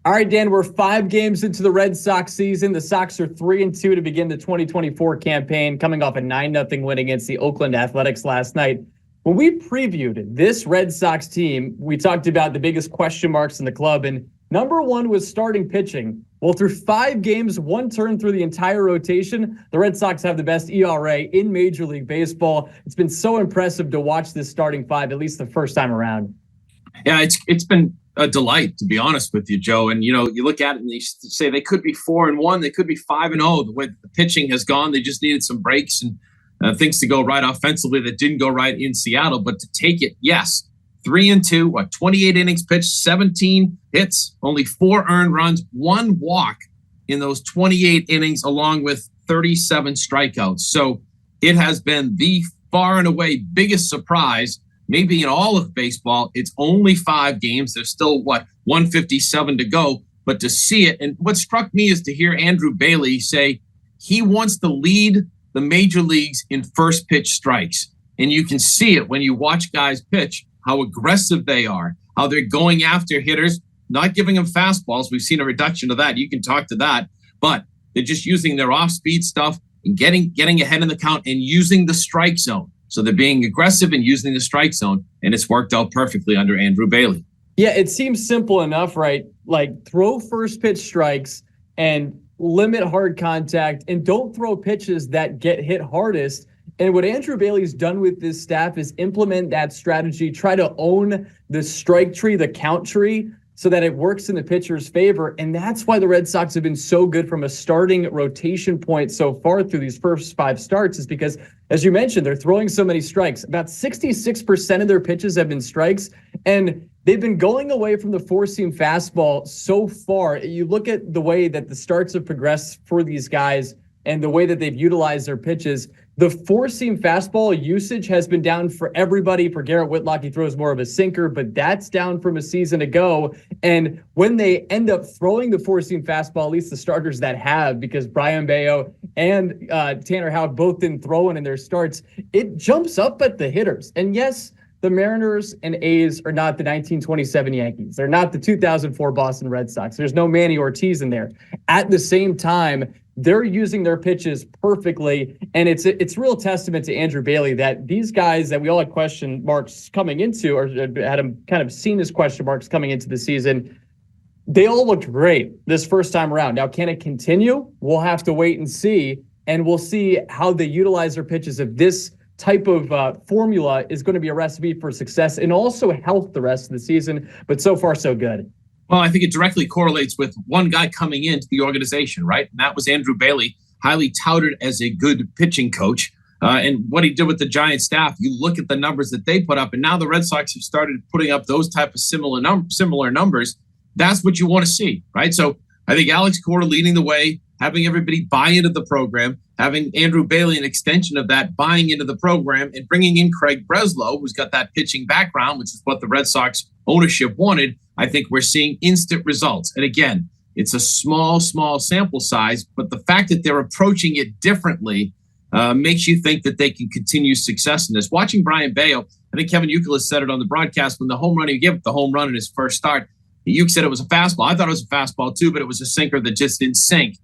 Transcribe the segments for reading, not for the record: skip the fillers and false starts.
All right, Dan, we're 5 games into the Red Sox season. The Sox are 3-2 to begin the 2024 campaign, coming off a 9-0 win against the Oakland Athletics last night. When we previewed this Red Sox team, we talked about the biggest question marks in the club, and number one was starting pitching. Well, through 5 games, 1 turn through the entire rotation, the Red Sox have the best ERA in Major League Baseball. It's been so impressive to watch this starting 5, at least the first time around. Yeah, it's been a delight, to be honest with you, Joe. And, you look at it and you say they could be 4-1, they could be 5-0. The way the pitching has gone, they just needed some breaks and things to go right offensively that didn't go right in Seattle. But to take it, yes, 3-2, 28 innings pitched, 17 hits, only 4 earned runs, 1 walk in those 28 innings, along with 37 strikeouts. So it has been the far and away biggest surprise maybe in all of baseball. It's only 5 games. There's still, 157 to go. But to see it, and what struck me is to hear Andrew Bailey say he wants to lead the major leagues in first pitch strikes. And you can see it when you watch guys pitch, how aggressive they are, how they're going after hitters, not giving them fastballs. We've seen a reduction of that. You can talk to that. But they're just using their off-speed stuff and getting ahead in the count and using the strike zone. So they're being aggressive and using the strike zone, and it's worked out perfectly under Andrew Bailey. Yeah, it seems simple enough, right? Like throw first pitch strikes and limit hard contact and don't throw pitches that get hit hardest. And what Andrew Bailey's done with this staff is implement that strategy, try to own the strike tree, the count tree, so that it works in the pitcher's favor. And that's why the Red Sox have been so good from a starting rotation point so far through these first 5 starts, is because, as you mentioned, they're throwing so many strikes. About 66% of their pitches have been strikes, and they've been going away from the 4-seam fastball so far. You look at the way that the starts have progressed for these guys and the way that they've utilized their pitches. The 4-seam fastball usage has been down for everybody. For Garrett Whitlock, he throws more of a sinker, but that's down from a season ago. And when they end up throwing the 4-seam fastball, at least the starters that have, because Brayan Bello and Tanner Houck both didn't throw it in their starts, it jumps up at the hitters. And yes, the Mariners and A's are not the 1927 Yankees. They're not the 2004 Boston Red Sox. There's no Manny Ortiz in there. At the same time, they're using their pitches perfectly, and it's real testament to Andrew Bailey that these guys that we all had question marks coming into, or had them kind of seen as question marks coming into the season, they all looked great this first time around. Now, can it continue? We'll have to wait and see, and we'll see how they utilize their pitches. If this type of formula is going to be a recipe for success and also health the rest of the season, but so far so good. Well, I think it directly correlates with one guy coming into the organization, right? And that was Andrew Bailey, highly touted as a good pitching coach. And what he did with the Giants staff, you look at the numbers that they put up, and now the Red Sox have started putting up those type of similar numbers. That's what you want to see, right? So I think Alex Cora leading the way, having everybody buy into the program, having Andrew Bailey, an extension of that, buying into the program, and bringing in Craig Breslow, who's got that pitching background, which is what the Red Sox ownership wanted. I think we're seeing instant results. And again, it's a small sample size, but the fact that they're approaching it differently makes you think that they can continue success in this. Watching Brayan Bello, I think Kevin Youkilis said it on the broadcast when the home run, he gave up the home run in his first start. Youk said it was a fastball. I thought it was a fastball too, but it was a sinker that just didn't sink.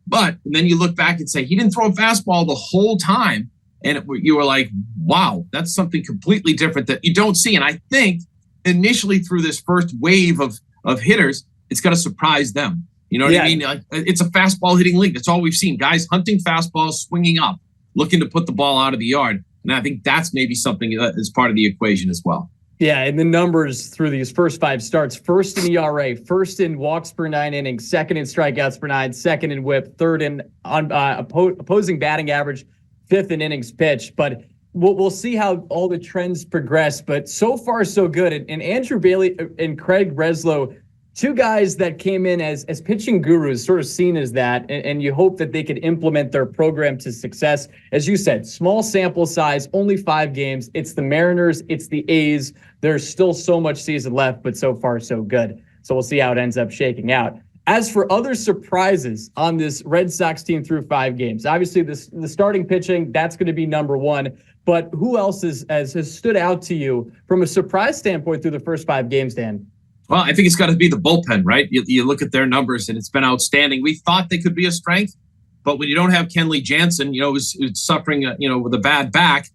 But then you look back and say, he didn't throw a fastball the whole time. And you were like, wow, that's something completely different that you don't see. And I think initially through this first wave of hitters, it's going to surprise them. You know what I mean? Like, it's a fastball hitting league. That's all we've seen. Guys hunting fastballs, swinging up, looking to put the ball out of the yard. And I think that's maybe something that is part of the equation as well. Yeah, and the numbers through these first 5 starts: first in ERA, first in walks per 9 innings, second in strikeouts per 9, second in WHIP, third in opposing batting average, 5th in innings pitched. But we'll see how all the trends progress. But so far, so good. And Andrew Bailey and Craig Breslow, 2 guys that came in as pitching gurus, sort of seen as that, and you hope that they could implement their program to success. As you said, small sample size, only 5 games. It's the Mariners, it's the A's. There's still so much season left, but so far so good. So we'll see how it ends up shaking out. As for other surprises on this Red Sox team through 5 games, obviously the starting pitching, that's going to be number one. But who else has stood out to you from a surprise standpoint through the first 5 games, Dan? Well, I think it's got to be the bullpen, right? You look at their numbers, and it's been outstanding. We thought they could be a strength, but when you don't have Kenley Jansen, who's suffering, with a bad back,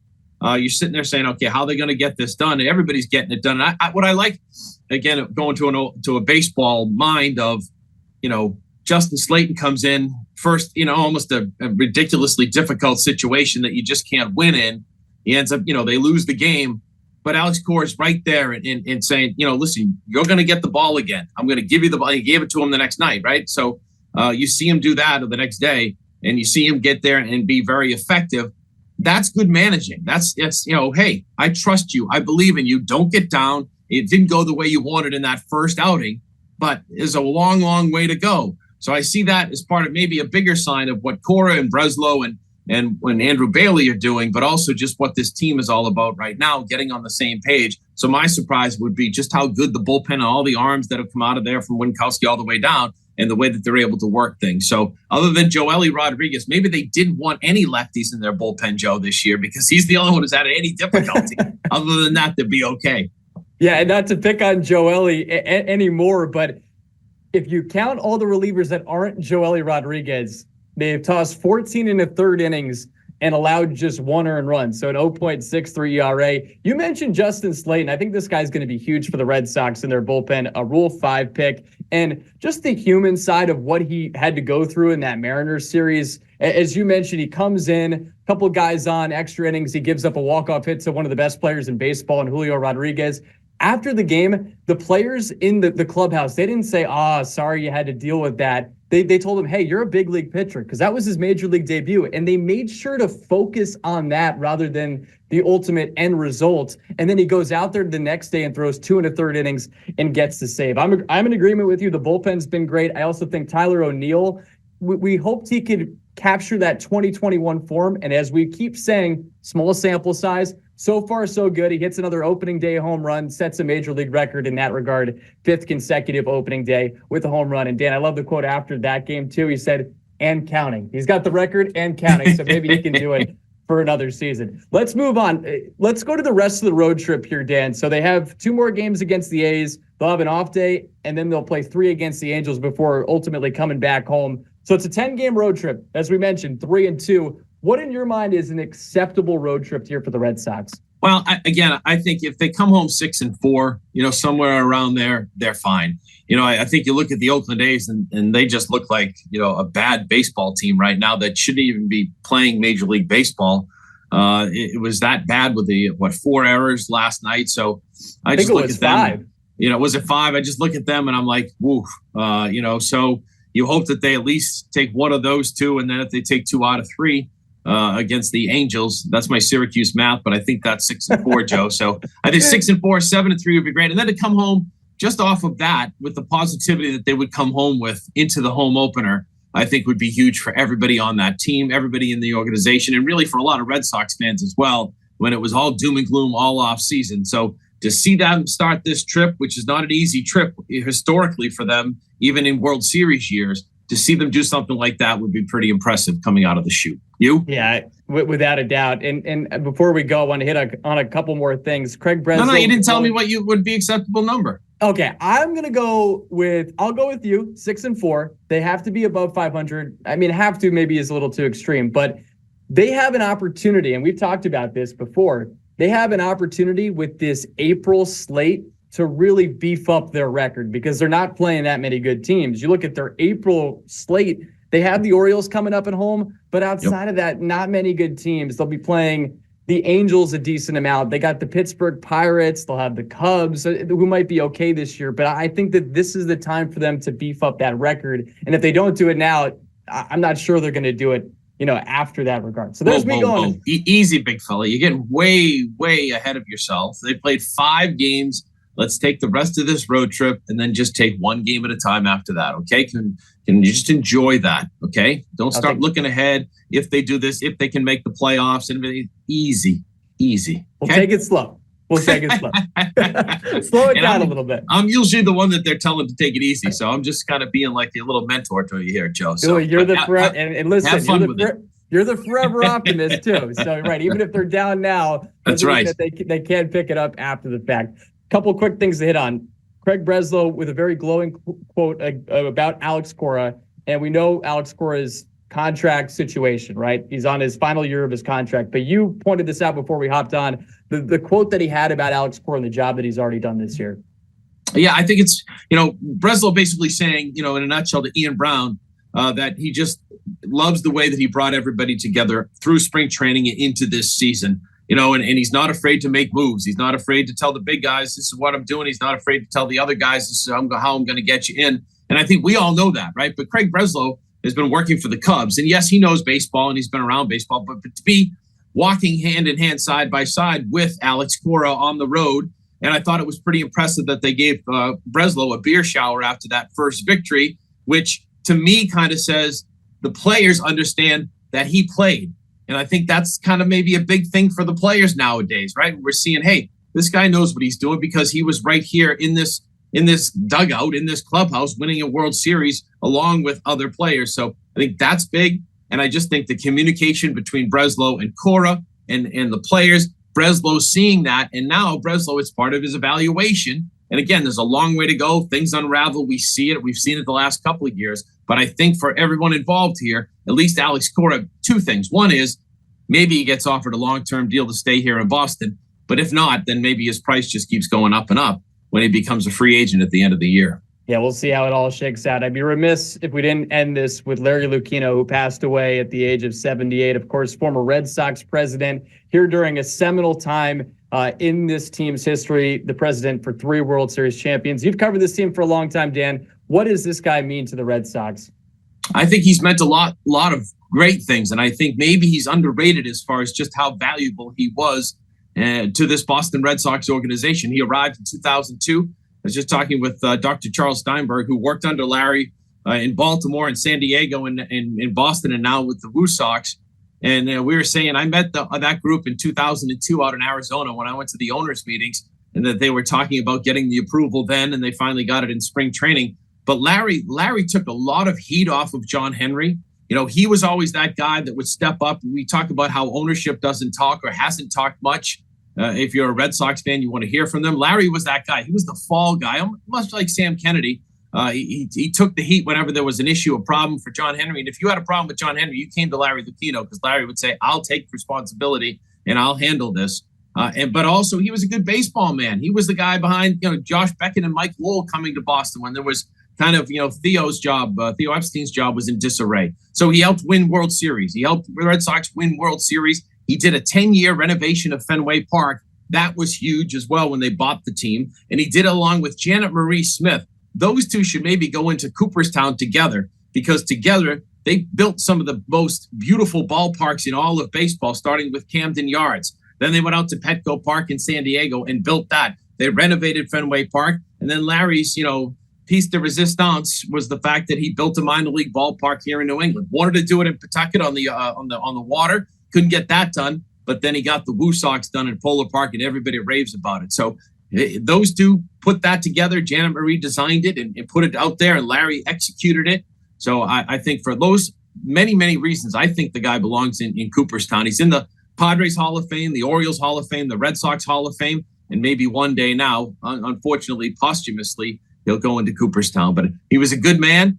you're sitting there saying, okay, how are they going to get this done? And everybody's getting it done. And what I like, again, going to a baseball mind of, Justin Slayton comes in first, almost a ridiculously difficult situation that you just can't win in. He ends up, they lose the game. But Alex Cora is right there and saying, listen, you're going to get the ball again. I'm going to give you the ball. He gave it to him the next night, right? So you see him do that the next day, and you see him get there and be very effective. That's good managing. That's hey, I trust you. I believe in you. Don't get down. It didn't go the way you wanted in that first outing, but there's a long, long way to go. So I see that as part of maybe a bigger sign of what Cora and Breslow and when Andrew Bailey are doing, but also just what this team is all about right now, getting on the same page. So my surprise would be just how good the bullpen and all the arms that have come out of there from Winkowski all the way down and the way that they're able to work things. So other than Joely Rodriguez, maybe they didn't want any lefties in their bullpen, Joe, this year, because he's the only one who's had any difficulty. Other than that, they'll be okay. Yeah, and not to pick on Joely anymore, but if you count all the relievers that aren't Joely Rodriguez, they've tossed 14 and a third innings and allowed just one earned run. So an 0.63 ERA. You mentioned Justin Slayton. I think this guy's going to be huge for the Red Sox in their bullpen, a Rule 5 pick. And just the human side of what he had to go through in that Mariners series. As you mentioned, he comes in, a couple guys on, extra innings. He gives up a walk-off hit to one of the best players in baseball, and Julio Rodriguez. After the game, the players in the clubhouse, they didn't say, sorry you had to deal with that. They told him, hey, you're a big league pitcher, because that was his major league debut. And they made sure to focus on that rather than the ultimate end result. And then he goes out there the next day and throws 2 1/3 innings and gets the save. I'm in agreement with you. The bullpen's been great. I also think Tyler O'Neill, we hoped he could capture that 2021 form. And as we keep saying, small sample size, so far so good. He hits another opening day home run, sets a major league record in that regard, 5th consecutive opening day with a home run. And Dan, I love the quote after that game too. He said, and counting. He's got the record and counting, so maybe he can do it for another season. Let's move on. Let's go to the rest of the road trip here, Dan. So they have 2 more games against the A's. They'll have an off day, and then they'll play 3 against the Angels before ultimately coming back home. So it's a 10-game road trip. As we mentioned, 3-2. What in your mind is an acceptable road trip here for the Red Sox? Well, I think if they come home 6-4, somewhere around there, they're fine. I think you look at the Oakland A's and they just look like, a bad baseball team right now that shouldn't even be playing Major League Baseball. It was that bad with the 4 errors last night. So I just look at them. 5. Was it 5? I just look at them and I'm like, woof. So you hope that they at least take one of those 2, and then if they take 2 out of 3. Against the Angels, that's my Syracuse math, but I think that's 6-4, Joe. So I think 6-4, 7-3 would be great. And then to come home just off of that with the positivity that they would come home with into the home opener, I think would be huge for everybody on that team, everybody in the organization, and really for a lot of Red Sox fans as well, when it was all doom and gloom all off season. So to see them start this trip, which is not an easy trip historically for them, even in World Series years, to see them do something like that would be pretty impressive coming out of the chute. You? Yeah, without a doubt. And before we go, I want to hit on a couple more things. Craig Breslow. No, you didn't tell me what you would be acceptable number. Okay, I'll go with you, 6-4. They have to be above 500. I mean, have to maybe is a little too extreme, but they have an opportunity, and we've talked about this before. They have an opportunity with this April slate to really beef up their record because they're not playing that many good teams. You look at their April slate, they have the Orioles coming up at home, but outside of that, not many good teams. They'll be playing the Angels a decent amount. They got the Pittsburgh Pirates. They'll have the Cubs, who might be okay this year. But I think that this is the time for them to beef up that record. And if they don't do it now, I'm not sure they're going to do it, after that regard. So there's me going. Easy, big fella. You're getting way, way ahead of yourself. They played 5 games. Let's take the rest of this road trip and then just take 1 game at a time after that, okay? Can you just enjoy that, okay? Don't start looking ahead. If they do this, if they can make the playoffs, and easy. Okay? We'll take it slow. Slow it down a little bit. I'm usually the one that they're telling to take it easy, so I'm just kind of being like a little mentor to you here, Joe. So you're the and listen, have fun with it. You're the forever optimist too. So right, even if they're down now, that's right. That they can pick it up after the fact. Couple quick things to hit on. Craig Breslow with a very glowing quote about Alex Cora. And we know Alex Cora's contract situation, right? He's on his final year of his contract. But you pointed this out before we hopped on, the quote that he had about Alex Cora and the job that he's already done this year. Yeah, I think it's, Breslow basically saying, in a nutshell to Ian Brown, that he just loves the way that he brought everybody together through spring training and into this season, and he's not afraid to make moves. He's not afraid to tell the big guys, this is what I'm doing. He's not afraid to tell the other guys, this is how I'm going to get you in. And I think we all know that, right? But Craig Breslow has been working for the Cubs. And yes, he knows baseball and he's been around baseball, but to be walking hand in hand, side by side with Alex Cora on the road. And I thought it was pretty impressive that they gave Breslow a beer shower after that first victory, which to me kind of says the players understand that he played. And I think that's kind of maybe a big thing for the players nowadays, right? We're seeing, hey, this guy knows what he's doing because he was right here in this dugout, in this clubhouse, winning a World Series along with other players. So I think that's big. And I just think the communication between Breslow and Cora and the players, Breslow seeing that, and now Breslow is part of his evaluation. And again, there's a long way to go. Things unravel. We see it. We've seen it the last couple of years. But I think for everyone involved here, at least Alex Cora, two things. One is maybe he gets offered a long-term deal to stay here in Boston. But if not, then maybe his price just keeps going up and up when he becomes a free agent at the end of the year. Yeah, we'll see how it all shakes out. I'd be remiss if we didn't end this with Larry Lucchino, who passed away at the age of 78. Of course, former Red Sox president, here during a seminal time in this team's history, the president for 3 World Series champions. You've covered this team for a long time, Dan. What does this guy mean to the Red Sox? I think he's meant a lot of great things, and I think maybe he's underrated as far as just how valuable he was to this Boston Red Sox organization. He arrived in 2002. I was just talking with Dr. Charles Steinberg, who worked under Larry in Baltimore and San Diego and in Boston and now with the Woo Sox. And we were saying I met that group in 2002 out in Arizona when I went to the owners' meetings, and that they were talking about getting the approval then, and they finally got it in spring training. But Larry took a lot of heat off of John Henry. He was always that guy that would step up. We talk about how ownership doesn't talk or hasn't talked much. If you're a Red Sox fan, you want to hear from them. Larry was that guy. He was the fall guy, much like Sam Kennedy. He took the heat whenever there was an issue, a problem for John Henry. And if you had a problem with John Henry, you came to Larry Lucchino because Larry would say, I'll take responsibility and I'll handle this. But also he was a good baseball man. He was the guy behind, Josh Beckett and Mike Lowell coming to Boston when there was kind of, Theo Epstein's job was in disarray. So he helped win World Series. He helped the Red Sox win World Series. He did a 10-year renovation of Fenway Park. That was huge as well when they bought the team. And he did it along with Janet Marie Smith. Those two should maybe go into Cooperstown together because together they built some of the most beautiful ballparks in all of baseball, starting with Camden Yards. Then they went out to Petco Park in San Diego and built that. They renovated Fenway Park. And then Larry's, piece de resistance was the fact that he built a minor league ballpark here in New England. Wanted to do it in Pawtucket on the water. Couldn't get that done, but then he got the Woo Sox done in Polar Park, and everybody raves about it. So those two put that together. Janet Marie designed it and put it out there, and Larry executed it. So I think for those many, many reasons, I think the guy belongs in Cooperstown. He's in the Padres Hall of Fame, the Orioles Hall of Fame, the Red Sox Hall of Fame, and maybe one day now, unfortunately, posthumously, he'll go into Cooperstown. But he was a good man.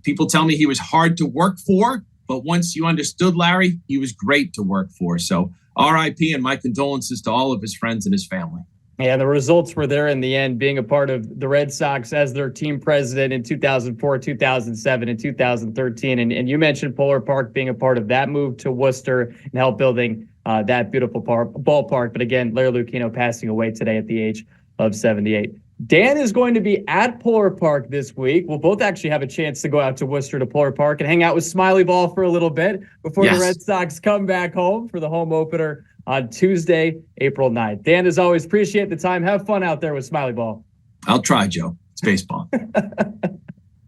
People tell me he was hard to work for. But once you understood Larry, he was great to work for. So RIP and my condolences to all of his friends and his family. Yeah, the results were there in the end, being a part of the Red Sox as their team president in 2004, 2007, and 2013. And you mentioned Polar Park being a part of that move to Worcester and help building that beautiful ballpark. But again, Larry Lucchino passing away today at the age of 78. Dan is going to be at Polar Park this week. We'll both actually have a chance to go out to Worcester to Polar Park and hang out with Smiley Ball for a little bit before the Red Sox come back home for the home opener on Tuesday, April 9th. Dan, as always, appreciate the time. Have fun out there with Smiley Ball. I'll try, Joe. It's baseball.